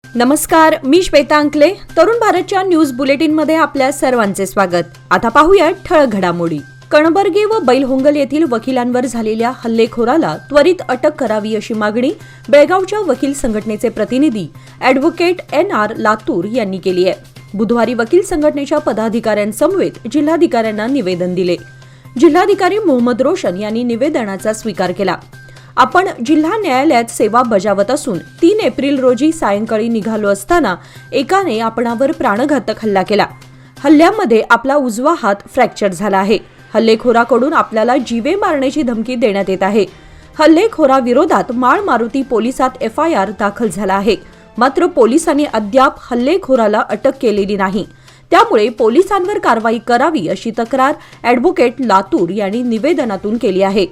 नमस्कार, मी श्वेता अंकले. तरुण भारतच्या न्यूज बुलेटिनमध्ये आपल्या सर्वांचे स्वागत. आता पाहूया ठळक घडामोडी. कणबर्गी व बैलहोंगल येथील वकिलांवर झालेल्या हल्लेखोराला त्वरित अटक करावी अशी मागणी बेळगावच्या वकील संघटनेचे प्रतिनिधी ॲडव्होकेट NR लातूर यांनी केली आहे. बुधवारी वकील संघटनेच्या पदाधिकाऱ्यांसमवेत जिल्हाधिकाऱ्यांना निवेदन दिले. जिल्हाधिकारी मोहम्मद रोशन यांनी निवेदनाचा स्वीकार केला. आपण जिल्हा न्यायालयात सेवा बजावत असून 3 एप्रिल रोजी सायंकाळी निघालो असताना एकाने आपणावर प्राणघातक हल्ला केला. हल्ल्यामध्ये आपला उजवा हात फ्रॅक्चर झाला आहे. हल्लेखोराकडून आपल्याला जीवे मारण्याची धमकी देण्यात येत आहे. हल्लेखोराविरोधात माळ मारुती पोलिसात FIR दाखल झाला आहे. मात्र पोलिसांनी अद्याप हल्लेखोराला अटक केलेली नाही. त्यामुळे पोलिसांवर कारवाई करावी अशी तक्रार ॲडव्होकेट लातूर यांनी निवेदनातून केली आहे.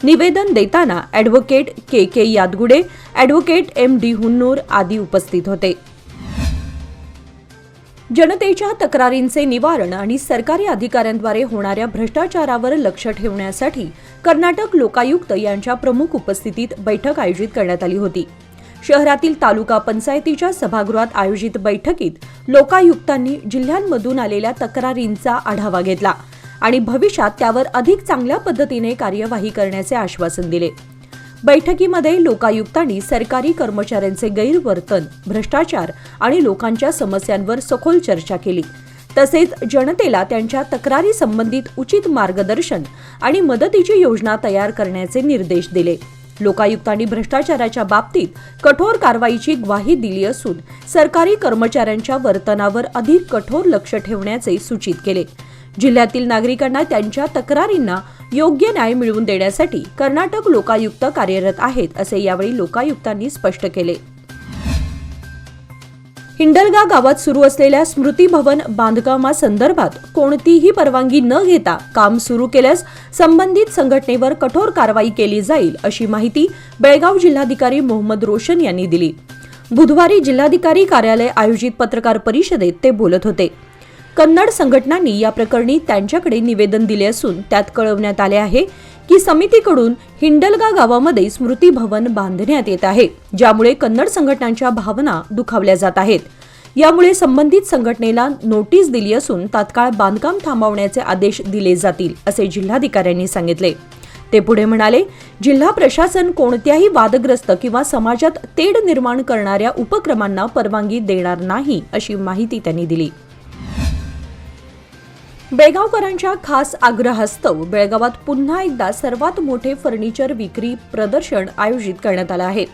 निवेदन देताना ॲडव्होकेट KK यादगुडे, ॲडव्होकेट MD हुन्नूर आदी उपस्थित होते. जनतेच्या तक्रारींचे निवारण आणि सरकारी अधिकाऱ्यांद्वारे होणाऱ्या भ्रष्टाचारावर लक्ष ठेवण्यासाठी कर्नाटक लोकायुक्त यांच्या प्रमुख उपस्थितीत बैठक आयोजित करण्यात आली होती. शहरातील तालुका पंचायतीच्या सभागृहात आयोजित बैठकीत लोकायुक्तांनी जिल्ह्यांमधून आलेल्या तक्रारींचा आढावा घेतला आणि भविष्यात त्यावर अधिक चांगल्या पद्धतीने कार्यवाही करण्याचे आश्वासन दिले. बैठकीमध्ये लोकायुक्तांनी सरकारी कर्मचाऱ्यांचे गैरवर्तन, भ्रष्टाचार आणि लोकांच्या समस्यांवर सखोल चर्चा केली. तसेच जनतेला त्यांच्या तक्रारी संबंधित उचित मार्गदर्शन आणि मदतीची योजना तयार करण्याचे निर्देश दिले. लोकायुक्तांनी भ्रष्टाचाराच्या बाबतीत कठोर कारवाईची ग्वाही दिली असून सरकारी कर्मचाऱ्यांच्या वर्तनावर अधिक कठोर लक्ष ठेवण्याचे सूचित केले. जिल्ह्यातील नागरिकांना त्यांच्या तक्रारींना योग्य न्याय मिळवून देण्यासाठी कर्नाटक लोकायुक्त कार्यरत आहेत असे यावेळी लोकायुक्तांनी स्पष्ट केले. हिंडलगा गावात सुरू असलेल्या स्मृती भवन बांधकामासंदर्भात कोणतीही परवानगी न घेता काम सुरू केल्यास संबंधित संघटनेवर कठोर कारवाई केली जाईल अशी माहिती बेळगाव जिल्हाधिकारी मोहम्मद रोशन यांनी दिली. बुधवारी जिल्हाधिकारी कार्यालय आयोजित पत्रकार परिषदेत ते बोलत होते. कन्नड संघटनांनी या प्रकरणी त्यांच्याकडे निवेदन दिले असून त्यात कळवण्यात आले आहे की समितीकडून हिंडलगा गावामध्ये स्मृती भवन बांधण्यात येत आहे, ज्यामुळे कन्नड संघटनांच्या भावना दुखावल्या जात आहेत. यामुळे संबंधित संघटनेला नोटीस दिली असून तात्काळ बांधकाम थांबवण्याचे आदेश दिले जातील असे जिल्हाधिकाऱ्यांनी सांगितले. ते पुढे म्हणाले, जिल्हा प्रशासन कोणत्याही वादग्रस्त किंवा समाजात तेढ निर्माण करणाऱ्या उपक्रमांना परवानगी देणार नाही अशी माहिती त्यांनी दिली. बेळगावकरांच्या खास आग्रहास्तव बेळगावात पुन्हा एकदा सर्वात मोठे फर्निचर विक्री प्रदर्शन आयोजित करण्यात आलं आहे.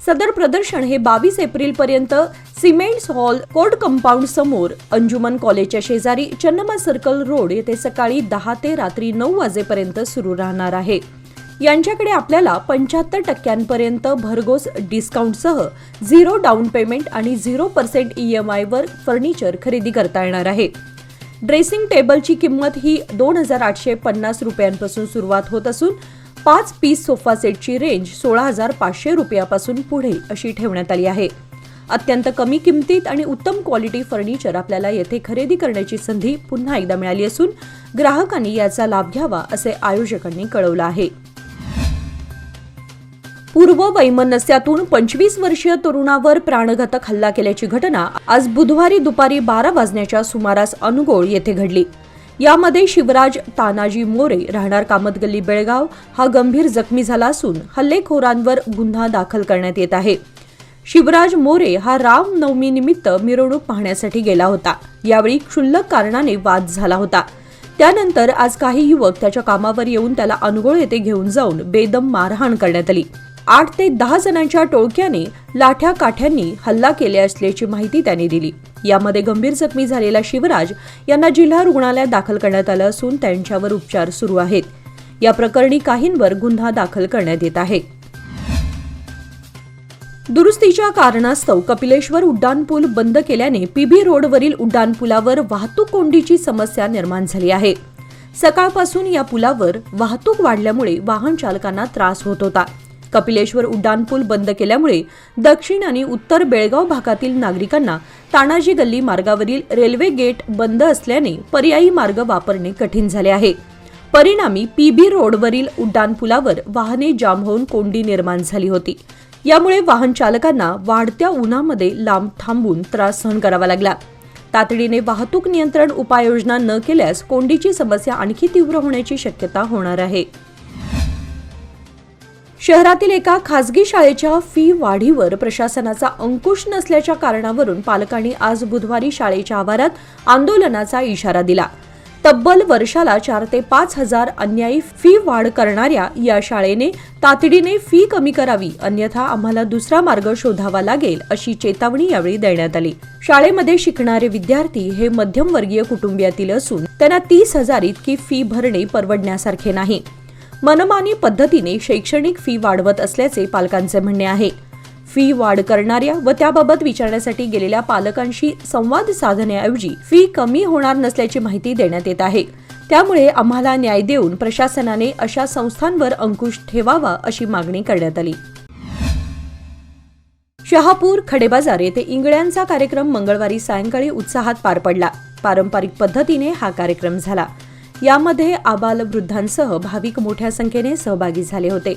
सदर प्रदर्शन हे 22 एप्रिलपर्यंत सिमेंट्स हॉल कोर्ट कंपाऊंड समोर अंजुमन कॉलेजच्या शेजारी चन्नमा सर्कल रोड येथे सकाळी 10 ते रात्री 9 वाजेपर्यंत सुरू राहणार आहे. यांच्याकडे आपल्याला 75% भरघोस डिस्काउंटसह 0 डाऊन पेमेंट आणि 0% EMI वर फर्निचर खरेदी करता येणार आहे. ड्रेसिंग टेबलची किंमत ही 2,850 रुपयांपासून सुरुवात होत असून 5 पीस सोफा सेटची रेंज 16,500 रुपयापासून पुढे अशी ठेवण्यात आली आहे. अत्यंत कमी किमतीत आणि उत्तम क्वालिटी फर्निचर आपल्याला येथे खरेदी करण्याची संधी पुन्हा एकदा मिळाली असून ग्राहकांनी याचा लाभ घ्यावा असे आयोजकांनी कळवलं आहे. पूर्व वैमनस्यातून 25 वर्षीय तरुणावर प्राणघातक हल्ला केल्याची घटना आज बुधवारी दुपारी 12 वाजण्याच्या सुमारास अनुगोळ येथे घडली. यामध्ये शिवराज तानाजी मोरे राहणार कामतगल्ली बेळगाव हा गंभीर जखमी झाला असून हल्लेखोरांवर गुन्हा दाखल करण्यात येत आहे. शिवराज मोरे हा रामनवमीनिमित्त मिरवणूक पाहण्यासाठी गेला होता. यावेळी क्षुल्लक कारणाने वाद झाला होता. त्यानंतर आज काही युवक त्याच्या कामावर येऊन त्याला अनुगोळ येथे घेऊन जाऊन बेदम मारहाण करण्यात आली. 8 ते 10 जणांच्या टोळक्याने लाठ्या काठ्यांनी हल्ला केला असल्याची माहिती त्यांनी दिली. यामध्ये गंभीर जखमी झालेला शिवराज यांना जिल्हा रुग्णालयात दाखल करण्यात आलं असून त्यांच्यावर उपचार सुरू आहेत. या प्रकरणी काहींवर गुन्हा दाखल करण्यात येत आहे. दुरुस्तीच्या कारणास्तव कपिलेश्वर उड्डाणपूल बंद केल्याने PB रोडवरील उड्डाणपुलावर वाहतूक कोंडीची समस्या निर्माण झाली आहे. सकाळपासून या पुलावर वाहतूक वाढल्यामुळे वाहन चालकांना त्रास होत होता. कपिलेश्वर उड्डाणपूल बंद केल्यामुळे दक्षिण आणि उत्तर बेळगाव भागातील नागरिकांना तानाजी गल्ली मार्गावरील रेल्वे गेट बंद असल्याने पर्यायी मार्ग वापरणे कठीण झाले आहे. परिणामी PB रोडवरील उड्डाणपुलावर वाहने जाम होऊन कोंडी निर्माण झाली होती. यामुळे वाहन चालकांना वाढत्या उन्हामध्ये लांब थांबून त्रास सहन करावा लागला. तातडीने वाहतूक नियंत्रण उपाययोजना न केल्यास कोंडीची समस्या आणखी तीव्र होण्याची शक्यता होणार आहे. शहरातील एका खासगी शाळेच्या फी वाढीवर प्रशासनाचा अंकुश नसल्याच्या कारणावरून पालकांनी आज बुधवारी शाळेच्या आवारात आंदोलनाचा इशारा दिला. तब्बल वर्षाला 4 ते 5 हजार अन्यायी फी वाढ करणाऱ्या या शाळेने तातडीने फी कमी करावी, अन्यथा आम्हाला दुसरा मार्ग शोधावा लागेल, अशी चेतावणी यावेळी देण्यात आली. शाळेमध्ये शिकणारे विद्यार्थी हे मध्यमवर्गीय कुटुंबियातील असून त्यांना 30,000 इतकी फी भरणे परवडण्यासारखे नाही. मनमानी पद्धतीने शैक्षणिक फी वाढवत असल्याचे पालकांचे म्हणणे आहे. फी वाढ करणाऱ्या व त्याबाबत विचारण्यासाठी गेलेल्या पालकांशी संवाद साधण्याऐवजी फी कमी होणार नसल्याची माहिती देण्यात येत आहे. त्यामुळे आम्हाला न्याय देऊन प्रशासनाने अशा संस्थांवर अंकुश ठेवावा, अशी मागणी करण्यात आली. शहापूर खडेबाजार येथे इंगळ्यांचा कार्यक्रम मंगळवारी सायंकाळी उत्साहात पार पडला. पारंपरिक पद्धतीने हा कार्यक्रम झाला. यामध्ये आबालवृद्धांसह भाविक मोठ्या संख्येने सहभागी झाले होते.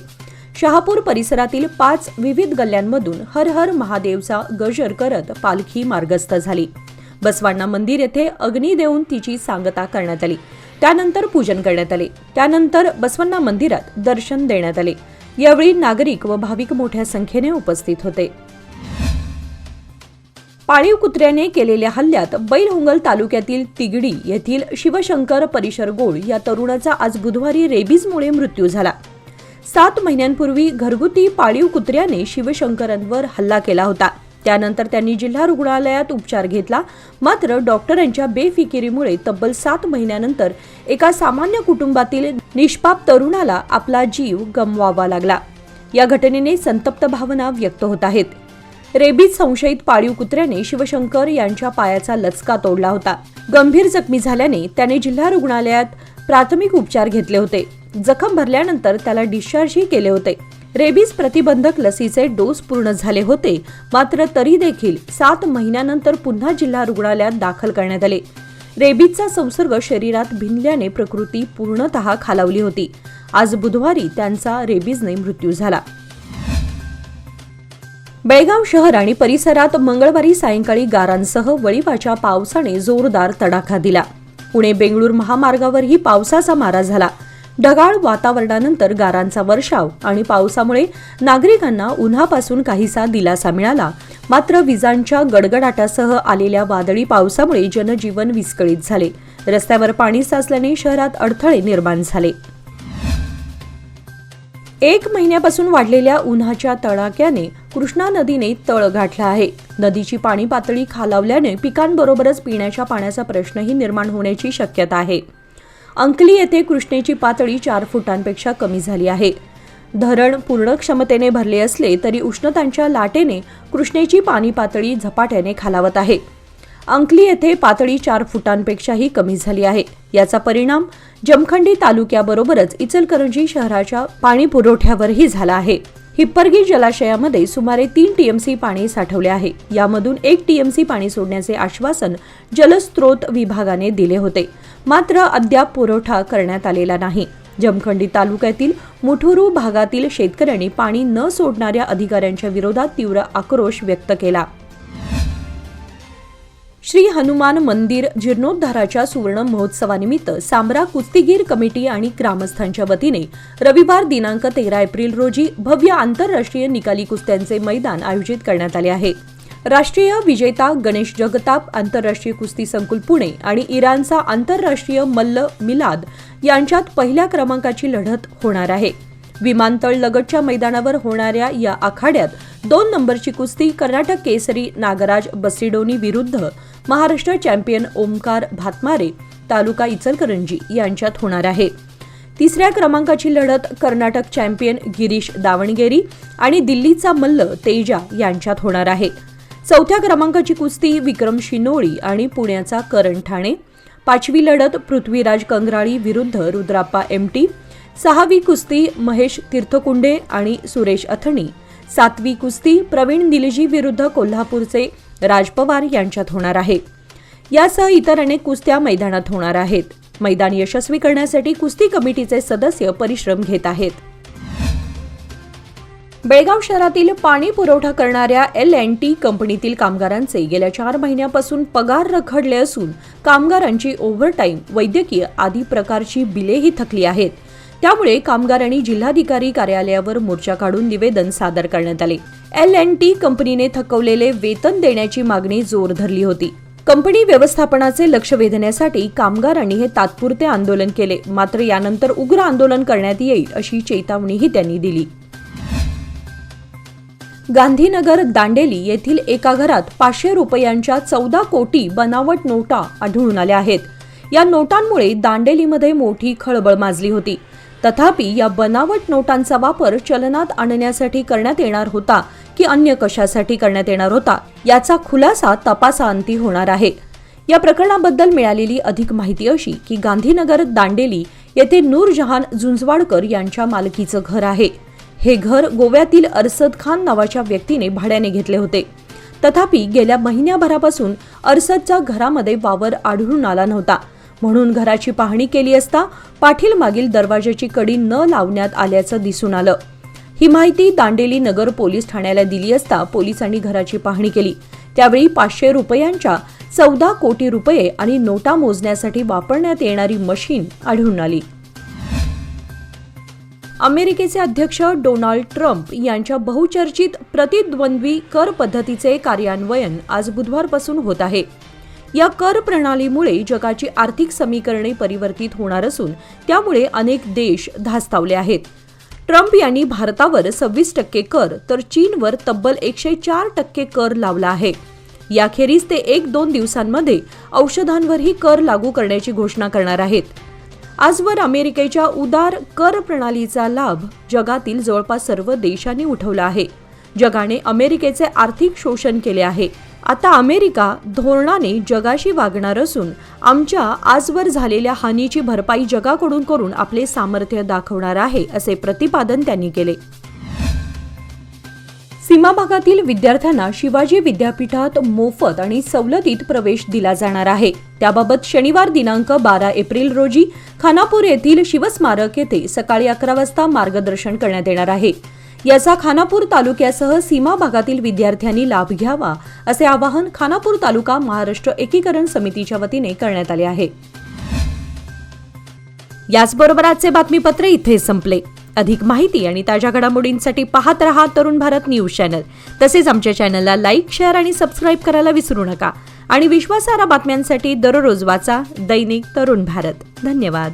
शहापूर परिसरातील 5 विविध गल्ल्यांमधून हर हर महादेवचा गजर करत पालखी मार्गस्थ झाली. बसवांना मंदिर येथे अग्नी देऊन तिची सांगता करण्यात आली. त्यानंतर पूजन करण्यात आले. त्यानंतर बसवांना मंदिरात दर्शन देण्यात आले. यावेळी नागरिक व भाविक मोठ्या संख्येने उपस्थित होते. पाळीव कुत्र्याने केलेल्या हल्ल्यात बैलहोंगल तालुक्यातील तिगडी येथील शिवशंकर परिशरगोळ या तरुणाचा आज बुधवारी रेबीजमुळे मृत्यू झाला. 7 महिन्यांपूर्वी घरगुती पाळीव कुत्र्याने शिवशंकरांवर हल्ला केला होता. त्यानंतर त्यांनी जिल्हा रुग्णालयात उपचार घेतला. मात्र डॉक्टरांच्या बेफिकिरीमुळे तब्बल 7 महिन्यानंतर एका सामान्य कुटुंबातील निष्पाप तरुणाला आपला जीव गमवावा लागला. या घटनेने संतप्त भावना व्यक्त होत आहेत. रेबीज संशयित पाळीव कुत्र्याने शिवशंकर यांच्या पायाचा लचका तोडला होता. गंभीर जखमी झाल्याने त्याने जिल्हा रुग्णालयात प्राथमिक उपचार घेतले होते. जखम भरल्यानंतर त्याला डिस्चार्जही केले होते. रेबीज प्रतिबंधक लसीचे डोस पूर्ण झाले होते. मात्र तरी देखील 7 महिन्यानंतर पुन्हा जिल्हा रुग्णालयात दाखल करण्यात आले. रेबीजचा संसर्ग शरीरात भिनल्याने प्रकृती पूर्णतः खालावली होती. आज बुधवारी त्यांचा रेबीजने मृत्यू झाला. बेळगाव शहर आणि परिसरात मंगळवारी सायंकाळी गारांसह वळीवाच्या पावसाने जोरदार तडाखा दिला. पुणे बेंगळूर महामार्गावरही पावसाचा मारा झाला. ढगाळ वातावरणानंतर गारांचा वर्षाव आणि पावसामुळे नागरिकांना उन्हापासून काहीसा दिलासा मिळाला. मात्र विजांच्या गडगडाटासह आलेल्या वादळी पावसामुळे जनजीवन विस्कळीत झाले. रस्त्यावर पाणी साचल्याने शहरात अडथळे निर्माण झाले. 1 महिन्यापासून वाढलेल्या उन्हाच्या तडाख्याने कृष्णा नदीने तळ गाठला आहे. नदीची पाणी पातळी खालावल्याने पिकांबरोबरच पिण्याच्या पाण्याचा प्रश्नही निर्माण होण्याची शक्यता आहे. अंकली येथे कृष्णेची पातळी 4 फुटांपेक्षा कमी झाली आहे. धरण पूर्ण क्षमतेने भरले असले तरी उष्णतांच्या लाटेने कृष्णेची पाणी पातळी झपाट्याने खालावत आहे. अंकली येथे पातळी 4 फुटांपेक्षाही कमी झाली आहे. याचा परिणाम जमखंडी तालुक्याबरोबरच इचलकरंजी शहराच्या पाणी पुरवठ्यावरही झाला आहे. हिप्परगी जलाशयामध्ये सुमारे 3 टीएमसी पाणी साठवले आहे. यामधून 1 टीएमसी पाणी सोडण्याचे आश्वासन जलस्रोत विभागाने दिले होते. मात्र अद्याप पुरवठा करण्यात आलेला नाही. जमखंडी तालुक्यातील मुठुरू भागातील शेतकऱ्यांनी पाणी न सोडणाऱ्या अधिकाऱ्यांच्या विरोधात तीव्र आक्रोश व्यक्त केला. श्री हनुमान मंदिर जीर्णोद्धाराच्या सुवर्ण महोत्सवानिमित्त सांब्रा कुस्तीगीर कमिटी आणि ग्रामस्थांच्या वतीने रविवार दिनांक 13 एप्रिल रोजी भव्य आंतरराष्ट्रीय निकाली कुस्त्यांचे मैदान आयोजित करण्यात आले आहे. राष्ट्रीय विजेता गणेश जगताप आंतरराष्ट्रीय कुस्ती संकुल पुणे आणि इराणचा आंतरराष्ट्रीय मल्ल मिलाद यांच्यात पहिल्या क्रमांकाची लढत होणार आहे. विमानतळ लगतच्या मैदानावर होणाऱ्या या आखाड्यात 2 नंबरची कुस्ती कर्नाटक केसरी नागराज बसिडोनी विरुद्ध महाराष्ट्र चॅम्पियन ओमकार भातमारे तालुका इचलकरंजी यांच्यात होणार आहे. 3ऱ्या क्रमांकाची लढत कर्नाटक चॅम्पियन गिरीश दावणगेरी आणि दिल्लीचा मल्ल तेजा यांच्यात होणार आहे. 4थ्या क्रमांकाची कुस्ती विक्रम शिनोळी आणि पुण्याचा करण ठाणे. 5वी लढत पृथ्वीराज कंगराळी विरुद्ध रुद्राप्पा एमटी. 6वी कुस्ती महेश तीर्थकुंडे आणि सुरेश अथणी. 7वी कुस्ती प्रवीण निलजी विरुद्ध कोल्हापूरचे राज पवार यांच्यात होणार आहे. यासह इतर अनेक कुस्त्या मैदानात होणार आहेत. मैदान यशस्वी करण्यासाठी कुस्ती कमिटीचे सदस्य परिश्रम घेत आहेत. बेळगाव शहरातील पाणी पुरवठा करणाऱ्या L&T कंपनीतील कामगारांचे गेल्या 4 महिन्यापासून पगार रखडले असून कामगारांची ओव्हरटाईम, वैद्यकीय आदी प्रकारची बिलेही थकली आहेत. त्यामुळे कामगारांनी जिल्हाधिकारी कार्यालयावर मोर्चा काढून निवेदन सादर करण्यात आले. L&T कंपनीने थकवलेले वेतन देण्याची मागणी जोर धरली होती. कंपनी व्यवस्थापनाचे लक्ष वेधण्यासाठी कामगारांनी हे तात्पुरते आंदोलन केले. मात्र यानंतर उग्र आंदोलन करण्यात येईल अशी चेतावणीही त्यांनी दिली. गांधीनगर दांडेली येथील एका घरात 500 रुपयांच्या 14 कोटी बनावट नोटा आढळून आल्या आहेत. या नोटांमुळे दांडेलीमध्ये मोठी खळबळ माजली होती. तथापि या बनावट नोटांचा वापर चलनात आणण्यासाठी करण्यात येणार होता की अन्य कशासाठी करण्यात येणार होता याचा खुलासा तपासाअंती होणार आहे. या प्रकरणाबद्दल मिळालेली अधिक माहिती अशी की गांधीनगर दांडेली येथे नूरजहान झुंझवाडकर यांच्या मालकीचं घर आहे. हे घर गोव्यातील अरसद खान नावाच्या व्यक्तीने भाड्याने घेतले होते. तथापि गेल्या महिन्याभरापासून अरसदच्या घरामध्ये वावर आढळून आला नव्हता. म्हणून घराची पाहणी केली असता पाठील मागील दरवाजाची कडी न लावण्यात आल्याचं दिसून आलं. ही माहिती दांडेली नगर पोलीस ठाण्याला दिली असता पोलिसांनी घराची पाहणी केली. त्यावेळी 500 रुपयांच्या 14 कोटी रुपये आणि नोटा मोजण्यासाठी वापरण्यात येणारी मशीन आढळून आली. अमेरिकेचे अध्यक्ष डोनाल्ड ट्रम्प यांच्या बहुचर्चित प्रतिद्वंद्वी कर पद्धतीचे कार्यान्वयन आज बुधवारपासून होत आहे. या कर प्रणालीमुळे जगाची आर्थिक समीकरणे परिवर्तित होणार असून त्यामुळे अनेक देश धास्तावले आहेत. ट्रम्प यांनी भारतावर 26% कर तर चीनवर तब्बल 104% कर लावला आहे. याखेरीज ते 1-2 दिवसांमध्ये औषधांवरही कर लागू करण्याची घोषणा करणार आहेत. आजवर अमेरिकेच्या उदार कर प्रणालीचा लाभ जगातील जवळपास सर्व देशांनी उठवला आहे. जगाने अमेरिकेचे आर्थिक शोषण केले आहे. आता अमेरिका धोरणाने जगाशी वागणार असून आमच्या आजवर झालेल्या हानीची भरपाई जगाकडून करून आपले सामर्थ्य दाखवणार आहे असे प्रतिपादन त्यांनी केले. सीमा भागातील विद्यार्थ्यांना शिवाजी विद्यापीठात मोफत आणि सवलतीत प्रवेश दिला जाणार आहे. त्याबाबत शनिवार दिनांक 12 एप्रिल रोजी खानापूर येथील शिवस्मारक येथे सकाळी 11 वाजता मार्गदर्शन करण्यात येणार आहे. याचा खानापूर तालुक्यासह सीमा भागातील विद्यार्थ्यांनी लाभ घ्यावा असे आवाहन खानापूर तालुका महाराष्ट्र एकीकरण समितीच्या वतीने करण्यात आले आहे. याचबरोबर आजचे बातमीपत्र इथे संपले. अधिक माहिती आणि ताज्या घडामोडींसाठी पाहत रहा तरुण भारत न्यूज चॅनल. तसेच आमच्या चॅनलला लाईक, शेअर आणि सबस्क्राईब करायला विसरू नका. आणि विश्वासार्ह बातम्यांसाठी दररोज वाचा दैनिक तरुण भारत. धन्यवाद.